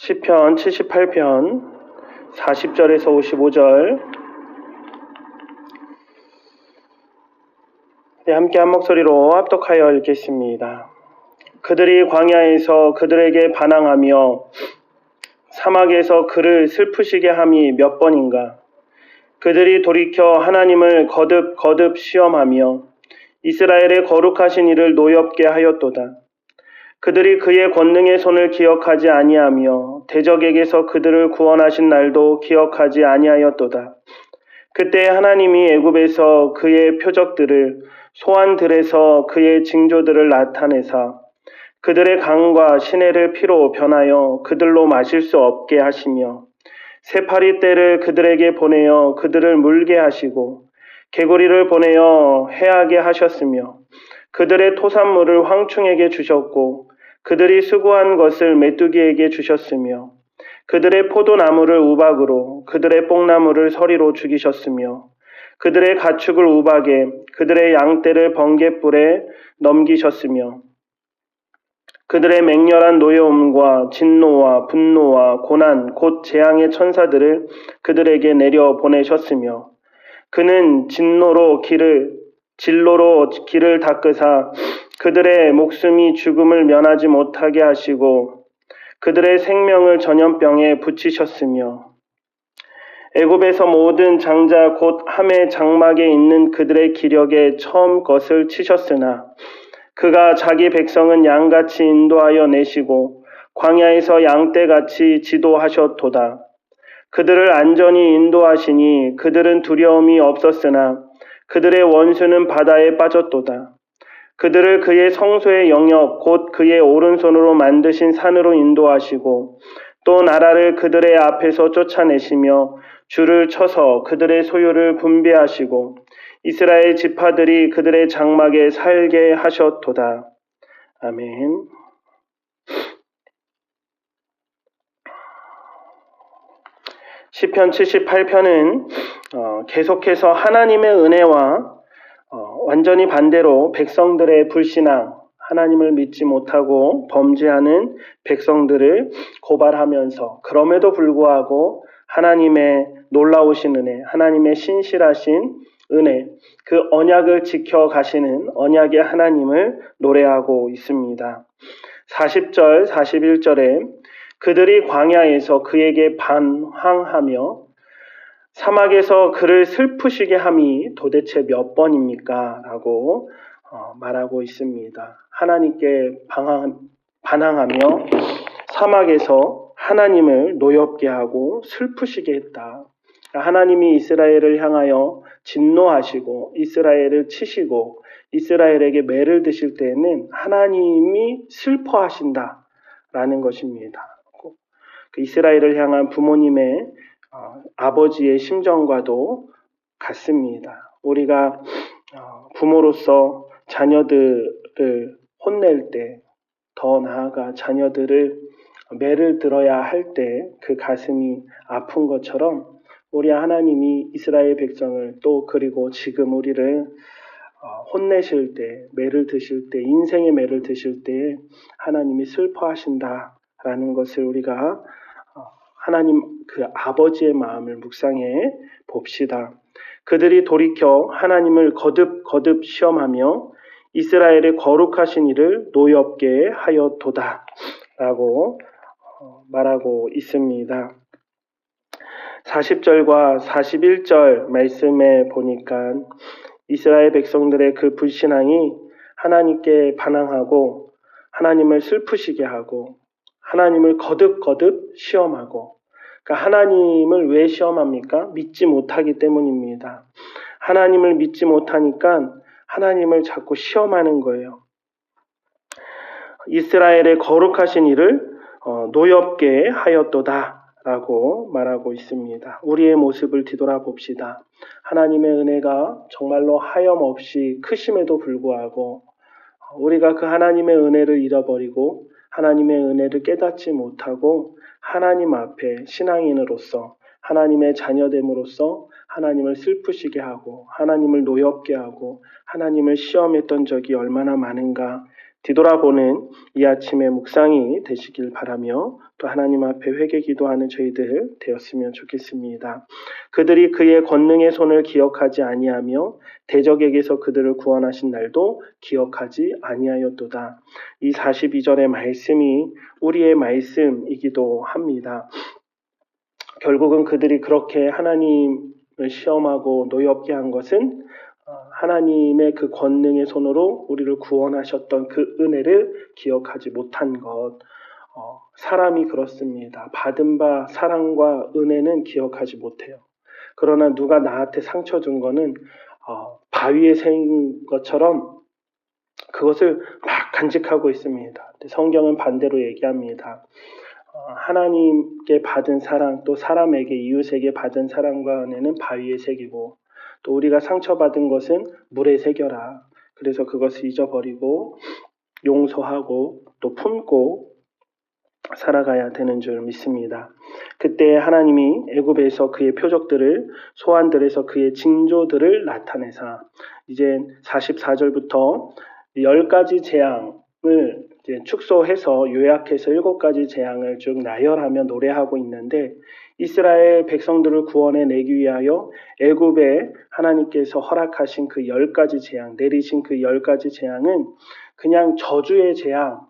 시편 78편 40절에서 55절 함께 한 목소리로 합독하여 읽겠습니다. 그들이 광야에서 그들에게 반항하며 사막에서 그를 슬프시게 함이 몇 번인가. 그들이 돌이켜 하나님을 거듭 시험하며 이스라엘의 거룩하신 이를 노엽게 하였도다. 그들이 그의 권능의 손을 기억하지 아니하며 대적에게서 그들을 구원하신 날도 기억하지 아니하였도다. 그때 하나님이 애굽에서 그의 표적들을 소환들에서 그의 징조들을 나타내사 그들의 강과 시내를 피로 변하여 그들로 마실 수 없게 하시며 새파리 떼를 그들에게 보내어 그들을 물게 하시고 개구리를 보내어 해하게 하셨으며 그들의 토산물을 황충에게 주셨고 그들이 수고한 것을 메뚜기에게 주셨으며 그들의 포도나무를 우박으로 그들의 뽕나무를 서리로 죽이셨으며 그들의 가축을 우박에 그들의 양떼를 번갯불에 넘기셨으며 그들의 맹렬한 노여움과 진노와 분노와 고난 곧 재앙의 천사들을 그들에게 내려 보내셨으며 그는 진로로 길을 닦으사 그들의 목숨이 죽음을 면하지 못하게 하시고 그들의 생명을 전염병에 붙이셨으며 애굽에서 모든 장자 곧 함의 장막에 있는 그들의 기력에 처음 것을 치셨으나 그가 자기 백성은 양같이 인도하여 내시고 광야에서 양떼같이 지도하셨도다. 그들을 안전히 인도하시니 그들은 두려움이 없었으나 그들의 원수는 바다에 빠졌도다. 그들을 그의 성소의 영역 곧 그의 오른손으로 만드신 산으로 인도하시고 또 나라를 그들의 앞에서 쫓아내시며 줄을 쳐서 그들의 소유를 분배하시고 이스라엘 지파들이 그들의 장막에 살게 하셨도다. 아멘. 시편 78편은 계속해서 하나님의 은혜와 완전히 반대로 백성들의 불신앙, 하나님을 믿지 못하고 범죄하는 백성들을 고발하면서 그럼에도 불구하고 하나님의 놀라우신 은혜, 하나님의 신실하신 은혜, 그 언약을 지켜가시는 언약의 하나님을 노래하고 있습니다. 40절, 41절에 그들이 광야에서 그에게 반항하며 사막에서 그를 슬프시게 함이 도대체 몇 번입니까? 라고 말하고 있습니다. 하나님께 반항하며 사막에서 하나님을 노엽게 하고 슬프시게 했다. 하나님이 이스라엘을 향하여 진노하시고 이스라엘을 치시고 이스라엘에게 매를 드실 때에는 하나님이 슬퍼하신다라는 것입니다. 이스라엘을 향한 부모님의 아버지의 심정과도 같습니다. 우리가 부모로서 자녀들을 혼낼 때, 더 나아가 자녀들을 매를 들어야 할 때 그 가슴이 아픈 것처럼 우리 하나님이 이스라엘 백성을 또 그리고 지금 우리를 혼내실 때, 매를 드실 때, 인생의 매를 드실 때 하나님이 슬퍼하신다라는 것을 우리가 하나님 그 아버지의 마음을 묵상해 봅시다. 그들이 돌이켜 하나님을 거듭 시험하며 이스라엘의 거룩하신 이를 노엽게 하였도다 라고 말하고 있습니다. 40절과 41절 말씀에 보니까 이스라엘 백성들의 그 불신앙이 하나님께 반항하고 하나님을 슬프시게 하고 하나님을 거듭 시험하고, 그러니까 하나님을 왜 시험합니까? 믿지 못하기 때문입니다. 하나님을 믿지 못하니까 하나님을 자꾸 시험하는 거예요. 이스라엘의 거룩하신 이를 노엽게 하였도다 라고 말하고 있습니다. 우리의 모습을 뒤돌아봅시다. 하나님의 은혜가 정말로 하염없이 크심에도 불구하고 우리가 그 하나님의 은혜를 잃어버리고 하나님의 은혜를 깨닫지 못하고 하나님 앞에 신앙인으로서 하나님의 자녀됨으로써 하나님을 슬프시게 하고 하나님을 노엽게 하고 하나님을 시험했던 적이 얼마나 많은가 뒤돌아보는 이 아침의 묵상이 되시길 바라며 또 하나님 앞에 회개 기도하는 저희들 되었으면 좋겠습니다. 그들이 그의 권능의 손을 기억하지 아니하며 대적에게서 그들을 구원하신 날도 기억하지 아니하였도다. 이 42절의 말씀이 우리의 말씀이기도 합니다. 결국은 그들이 그렇게 하나님을 시험하고 노엽게 한 것은 하나님의 그 권능의 손으로 우리를 구원하셨던 그 은혜를 기억하지 못한 것. 사람이 그렇습니다. 받은 바 사랑과 은혜는 기억하지 못해요. 그러나 누가 나한테 상처 준 거는 바위에 새인 것처럼 그것을 막 간직하고 있습니다. 성경은 반대로 얘기합니다. 하나님께 받은 사랑, 또 사람에게, 이웃에게 받은 사랑과 은혜는 바위에 새기고, 또 우리가 상처받은 것은 물에 새겨라. 그래서 그것을 잊어버리고 용서하고 또 품고 살아가야 되는 줄 믿습니다. 그때 하나님이 애굽에서 그의 표적들을, 소환들에서 그의 징조들을 나타내사 이제 44절부터 10가지 재앙을 이제 축소해서 요약해서 7가지 재앙을 쭉 나열하며 노래하고 있는데, 이스라엘 백성들을 구원해 내기 위하여 애굽에 하나님께서 허락하신 그 10가지 재앙, 내리신 그 10가지 재앙은 그냥 저주의 재앙임과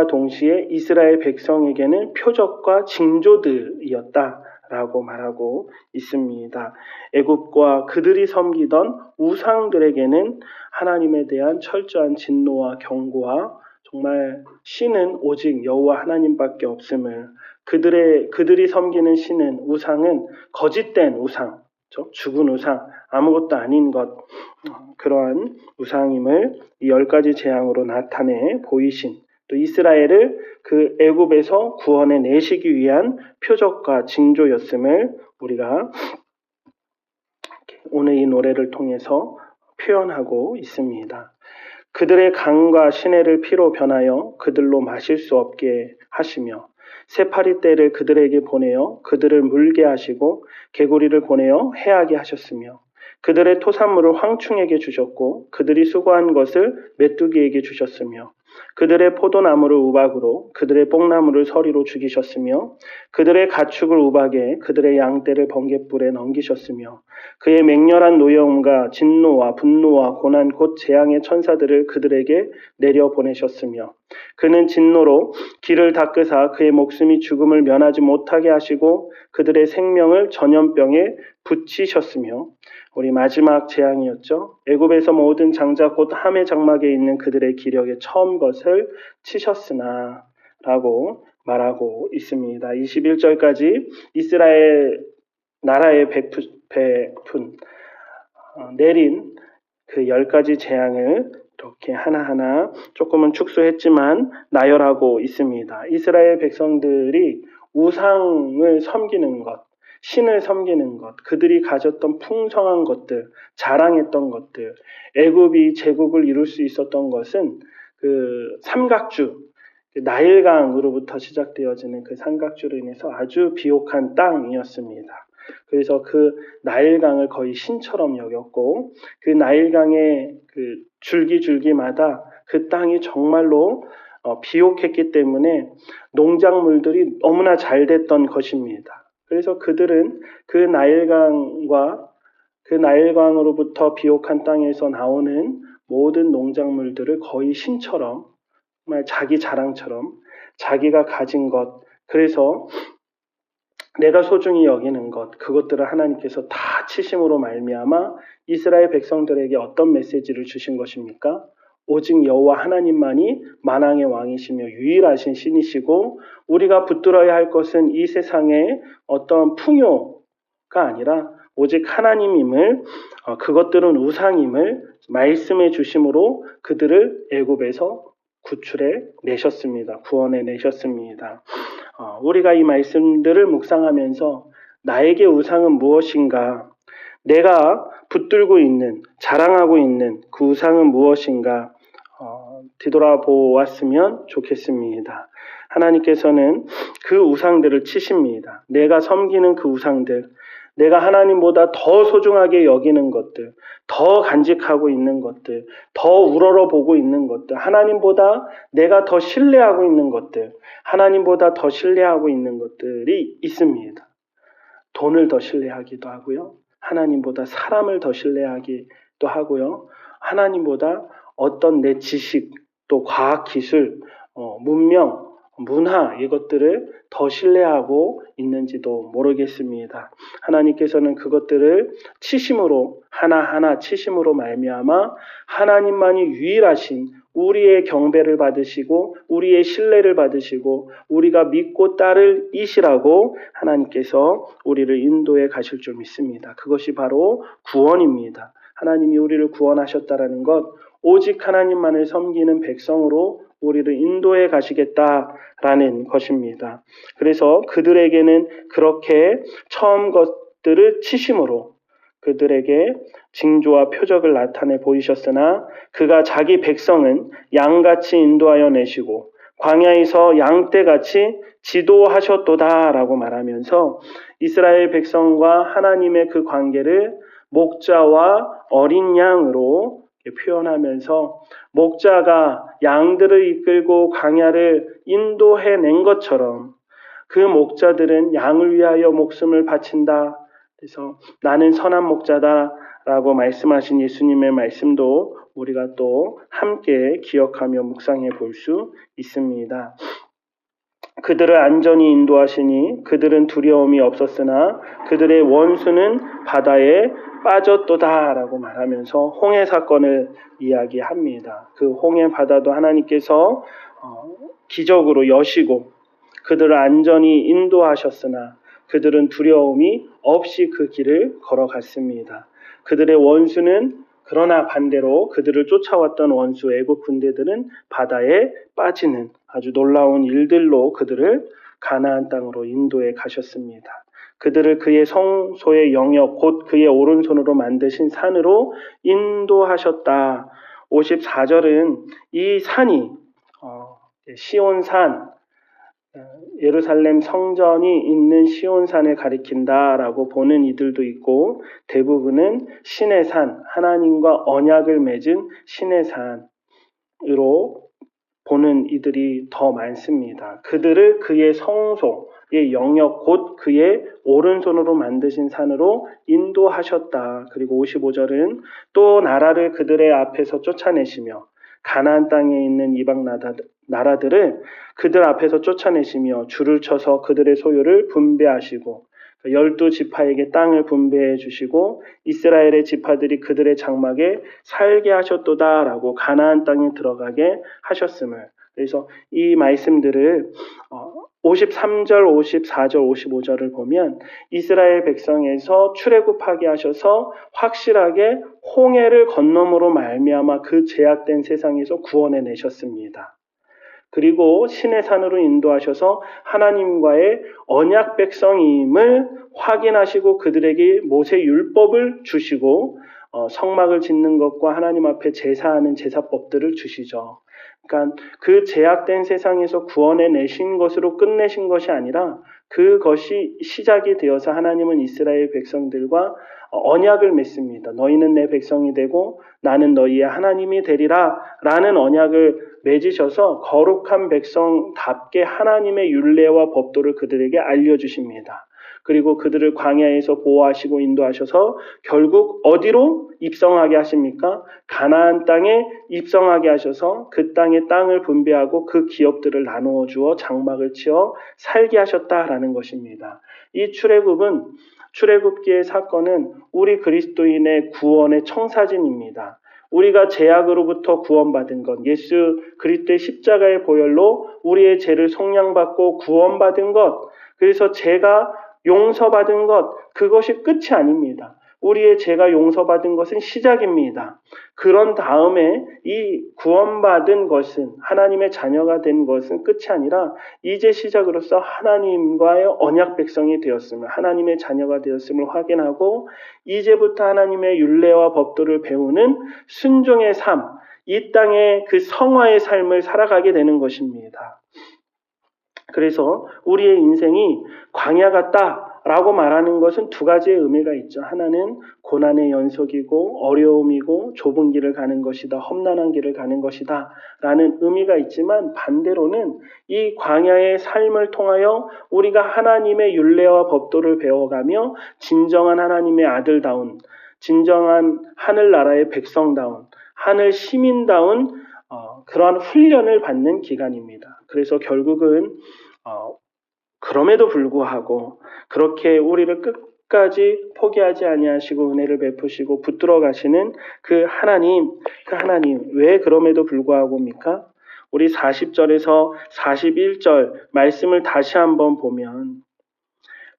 동시에 이스라엘 백성에게는 표적과 징조들이었다라고 말하고 있습니다. 애굽과 그들이 섬기던 우상들에게는 하나님에 대한 철저한 진노와 경고와 정말 신은 오직 여호와 하나님밖에 없음을, 그들이 섬기는 신은, 우상은 거짓된 우상, 죽은 우상, 아무것도 아닌 것, 그러한 우상임을 이 10가지 재앙으로 나타내 보이신, 또 이스라엘을 그 애굽에서 구원해 내시기 위한 표적과 징조였음을 우리가 오늘 이 노래를 통해서 표현하고 있습니다. 그들의 강과 시내를 피로 변하여 그들로 마실 수 없게 하시며, 새파리 떼를 그들에게 보내어 그들을 물게 하시고 개구리를 보내어 해하게 하셨으며, 그들의 토산물을 황충에게 주셨고 그들이 수고한 것을 메뚜기에게 주셨으며, 그들의 포도나무를 우박으로 그들의 뽕나무를 서리로 죽이셨으며, 그들의 가축을 우박에 그들의 양떼를 번갯불에 넘기셨으며, 그의 맹렬한 노여움과 진노와 분노와 고난 곧 재앙의 천사들을 그들에게 내려보내셨으며, 그는 진노로 길을 닦으사 그의 목숨이 죽음을 면하지 못하게 하시고 그들의 생명을 전염병에 붙이셨으며, 우리 마지막 재앙이었죠. 애굽에서 모든 장자 곧 함의 장막에 있는 그들의 기력에 처음 것을 치셨으나 라고 말하고 있습니다. 21절까지 이스라엘 나라에 베푼 내린 그 10가지 재앙을 이렇게 하나하나 조금은 축소했지만 나열하고 있습니다. 이스라엘 백성들이 우상을 섬기는 것, 신을 섬기는 것, 그들이 가졌던 풍성한 것들, 자랑했던 것들, 애굽이 제국을 이룰 수 있었던 것은 그 삼각주, 나일강으로부터 시작되어지는 그 삼각주로 인해서 아주 비옥한 땅이었습니다. 그래서 그 나일강을 거의 신처럼 여겼고, 그 나일강의 그 줄기마다 그 땅이 정말로 비옥했기 때문에 농작물들이 너무나 잘 됐던 것입니다. 그래서 그들은 그 나일강으로부터 비옥한 땅에서 나오는 모든 농작물들을 거의 신처럼, 정말 자기 자랑처럼 자기가 가진 것, 그래서 내가 소중히 여기는 것, 그것들을 하나님께서 다 치심으로 말미암아 이스라엘 백성들에게 어떤 메시지를 주신 것입니까? 오직 여호와 하나님만이 만왕의 왕이시며 유일하신 신이시고, 우리가 붙들어야 할 것은 이 세상의 어떤 풍요가 아니라 오직 하나님임을, 그것들은 우상임을 말씀해 주심으로 그들을 애굽에서 구출해 내셨습니다. 구원해 내셨습니다. 우리가 이 말씀들을 묵상하면서 나에게 우상은 무엇인가, 내가 붙들고 있는, 자랑하고 있는 그 우상은 무엇인가 뒤돌아보았으면 좋겠습니다. 하나님께서는 그 우상들을 치십니다. 내가 섬기는 그 우상들, 내가 하나님보다 더 소중하게 여기는 것들, 더 간직하고 있는 것들, 더 우러러보고 있는 것들, 하나님보다 내가 더 신뢰하고 있는 것들, 하나님보다 더 신뢰하고 있는 것들이 있습니다. 돈을 더 신뢰하기도 하고요. 하나님보다 사람을 더 신뢰하기도 하고요. 하나님보다 어떤 내 지식, 또 과학기술, 문명, 문화 이것들을 더 신뢰하고 있는지도 모르겠습니다. 하나님께서는 그것들을 치심으로 하나하나 치심으로 말미암아 하나님만이 유일하신 우리의 경배를 받으시고 우리의 신뢰를 받으시고 우리가 믿고 따를 이시라고 하나님께서 우리를 인도해 가실 줄 믿습니다. 그것이 바로 구원입니다. 하나님이 우리를 구원하셨다라는 것, 오직 하나님만을 섬기는 백성으로 우리를 인도해 가시겠다라는 것입니다. 그래서 그들에게는 그렇게 처음 것들을 치심으로 그들에게 징조와 표적을 나타내 보이셨으나 그가 자기 백성은 양같이 인도하여 내시고 광야에서 양떼같이 지도하셨도다라고 말하면서 이스라엘 백성과 하나님의 그 관계를 목자와 어린 양으로 표현하면서 목자가 양들을 이끌고 광야를 인도해낸 것처럼 그 목자들은 양을 위하여 목숨을 바친다. 그래서 나는 선한 목자다라고 말씀하신 예수님의 말씀도 우리가 또 함께 기억하며 묵상해 볼 수 있습니다. 그들을 안전히 인도하시니 그들은 두려움이 없었으나 그들의 원수는 바다에 빠졌도다라고 말하면서 홍해 사건을 이야기합니다. 그 홍해 바다도 하나님께서 기적으로 여시고 그들을 안전히 인도하셨으나 그들은 두려움이 없이 그 길을 걸어갔습니다. 그들의 원수는 그러나 반대로 그들을 쫓아왔던 원수 애국 군대들은 바다에 빠지는 아주 놀라운 일들로 그들을 가나안 땅으로 인도해 가셨습니다. 그들을 그의 성소의 영역 곧 그의 오른손으로 만드신 산으로 인도하셨다. 54절은 이 산이 시온산, 예루살렘 성전이 있는 시온산을 가리킨다라고 보는 이들도 있고 대부분은 신의 산, 하나님과 언약을 맺은 신의 산으로 보는 이들이 더 많습니다. 그들을 그의 성소의 영역 곧 그의 오른손으로 만드신 산으로 인도하셨다. 그리고 55절은 또 나라를 그들의 앞에서 쫓아내시며 가나안 땅에 있는 이방 나라들을 그들 앞에서 쫓아내시며 줄을 쳐서 그들의 소유를 분배하시고 12지파에게 땅을 분배해 주시고 이스라엘의 지파들이 그들의 장막에 살게 하셨도다라고 가나안 땅에 들어가게 하셨음을. 그래서 이 말씀들을 53절, 54절, 55절을 보면 이스라엘 백성에서 출애굽하게 하셔서 확실하게 홍해를 건너므로 말미암아 그 제약된 세상에서 구원해 내셨습니다. 그리고 신의 산으로 인도하셔서 하나님과의 언약 백성임을 확인하시고 그들에게 모세 율법을 주시고 성막을 짓는 것과 하나님 앞에 제사하는 제사법들을 주시죠. 그러니까 그 제약된 세상에서 구원해 내신 것으로 끝내신 것이 아니라 그것이 시작이 되어서 하나님은 이스라엘 백성들과 언약을 맺습니다. 너희는 내 백성이 되고 나는 너희의 하나님이 되리라 라는 언약을 맺으셔서 거룩한 백성답게 하나님의 율례와 법도를 그들에게 알려주십니다. 그리고 그들을 광야에서 보호하시고 인도하셔서 결국 어디로 입성하게 하십니까? 가나안 땅에 입성하게 하셔서 그 땅의 땅을 분배하고 그 기업들을 나누어 주어 장막을 치어 살게 하셨다라는 것입니다. 이 출애굽기의 사건은 우리 그리스도인의 구원의 청사진입니다. 우리가 죄악으로부터 구원받은 것, 예수 그리스도의 십자가의 보혈로 우리의 죄를 속량받고 구원받은 것, 그래서 죄가 용서받은 것, 그것이 끝이 아닙니다. 우리의 죄가 용서받은 것은 시작입니다. 그런 다음에 이 구원받은 것은 하나님의 자녀가 된 것은 끝이 아니라 이제 시작으로서 하나님과의 언약 백성이 되었음을, 하나님의 자녀가 되었음을 확인하고 이제부터 하나님의 율례와 법도를 배우는 순종의 삶, 이 땅의 그 성화의 삶을 살아가게 되는 것입니다. 그래서 우리의 인생이 광야 같다 라고 말하는 것은 두 가지의 의미가 있죠. 하나는 고난의 연속이고 어려움이고 좁은 길을 가는 것이다. 험난한 길을 가는 것이다. 라는 의미가 있지만 반대로는 이 광야의 삶을 통하여 우리가 하나님의 율례와 법도를 배워가며 진정한 하나님의 아들다운, 진정한 하늘나라의 백성다운, 하늘 시민다운 그러한 훈련을 받는 기간입니다. 그래서 결국은 그럼에도 불구하고 그렇게 우리를 끝까지 포기하지 아니하시고 은혜를 베푸시고 붙들어 가시는 그 하나님 왜 그럼에도 불구하고입니까? 우리 40절에서 41절 말씀을 다시 한번 보면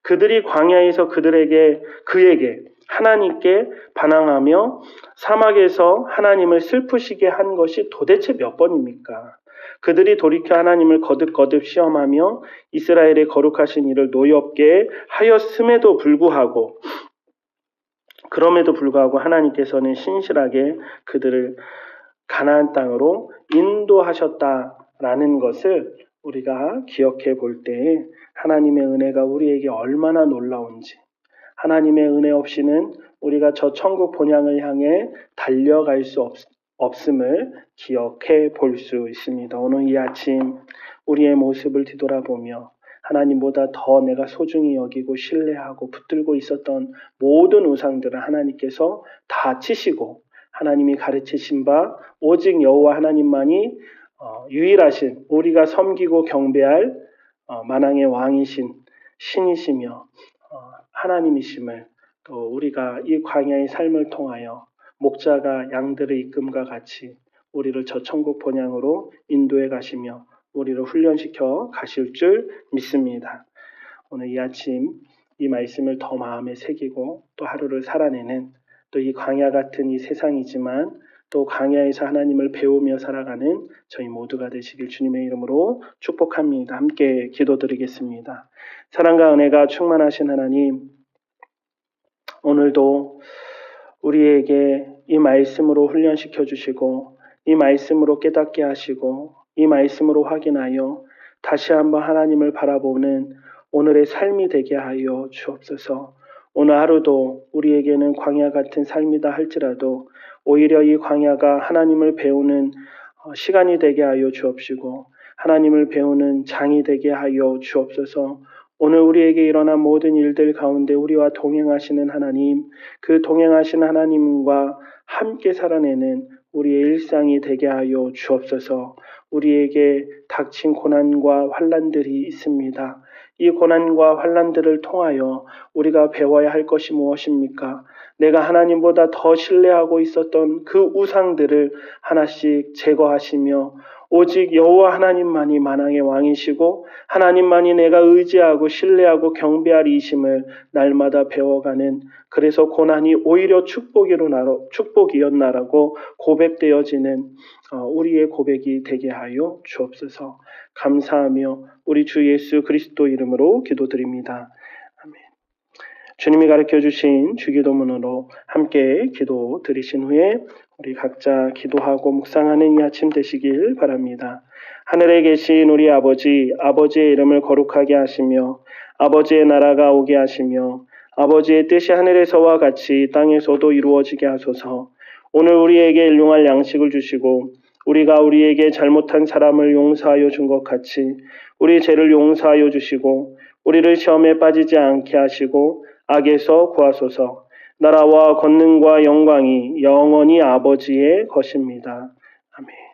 그들이 광야에서 그에게 하나님께 반항하며 사막에서 하나님을 슬프시게 한 것이 도대체 몇 번입니까? 그들이 돌이켜 하나님을 거듭거듭 시험하며 이스라엘의 거룩하신 이를 노엽게 하였음에도 불구하고 그럼에도 불구하고 하나님께서는 신실하게 그들을 가나안 땅으로 인도하셨다라는 것을 우리가 기억해 볼 때에 하나님의 은혜가 우리에게 얼마나 놀라운지, 하나님의 은혜 없이는 우리가 저 천국 본향을 향해 달려갈 수 없음을 기억해 볼 수 있습니다. 오늘 이 아침 우리의 모습을 뒤돌아보며 하나님보다 더 내가 소중히 여기고 신뢰하고 붙들고 있었던 모든 우상들을 하나님께서 다 치시고 하나님이 가르치신 바 오직 여호와 하나님만이 유일하신 우리가 섬기고 경배할 만왕의 왕이신 신이시며 하나님이심을 또 우리가 이 광야의 삶을 통하여 목자가 양들의 이끌음과 같이 우리를 저 천국 본향으로 인도해 가시며 우리를 훈련시켜 가실 줄 믿습니다. 오늘 이 아침 이 말씀을 더 마음에 새기고 또 하루를 살아내는 또 이 광야 같은 이 세상이지만 또 광야에서 하나님을 배우며 살아가는 저희 모두가 되시길 주님의 이름으로 축복합니다. 함께 기도드리겠습니다. 사랑과 은혜가 충만하신 하나님, 오늘도 우리에게 이 말씀으로 훈련시켜 주시고 이 말씀으로 깨닫게 하시고 이 말씀으로 확인하여 다시 한번 하나님을 바라보는 오늘의 삶이 되게 하여 주옵소서. 오늘 하루도 우리에게는 광야 같은 삶이다 할지라도 오히려 이 광야가 하나님을 배우는 시간이 되게 하여 주옵시고 하나님을 배우는 장이 되게 하여 주옵소서. 오늘 우리에게 일어난 모든 일들 가운데 우리와 동행하시는 하나님, 그 동행하시는 하나님과 함께 살아내는 우리의 일상이 되게 하여 주옵소서. 우리에게 닥친 고난과 환난들이 있습니다. 이 고난과 환난들을 통하여 우리가 배워야 할 것이 무엇입니까? 내가 하나님보다 더 신뢰하고 있었던 그 우상들을 하나씩 제거하시며 오직 여호와 하나님만이 만왕의 왕이시고 하나님만이 내가 의지하고 신뢰하고 경배할 이심을 날마다 배워가는, 그래서 고난이 오히려 축복이었나라고 고백되어지는 우리의 고백이 되게 하여 주옵소서. 감사하며 우리 주 예수 그리스도 이름으로 기도드립니다. 아멘. 주님이 가르쳐주신 주기도문으로 함께 기도 드리신 후에 우리 각자 기도하고 묵상하는 이 아침 되시길 바랍니다. 하늘에 계신 우리 아버지, 아버지의 이름을 거룩하게 하시며 아버지의 나라가 오게 하시며 아버지의 뜻이 하늘에서와 같이 땅에서도 이루어지게 하소서. 오늘 우리에게 일용할 양식을 주시고 우리가 우리에게 잘못한 사람을 용서하여 준 것 같이 우리 죄를 용서하여 주시고 우리를 시험에 빠지지 않게 하시고 악에서 구하소서. 나라와 권능과 영광이 영원히 아버지의 것입니다. 아멘.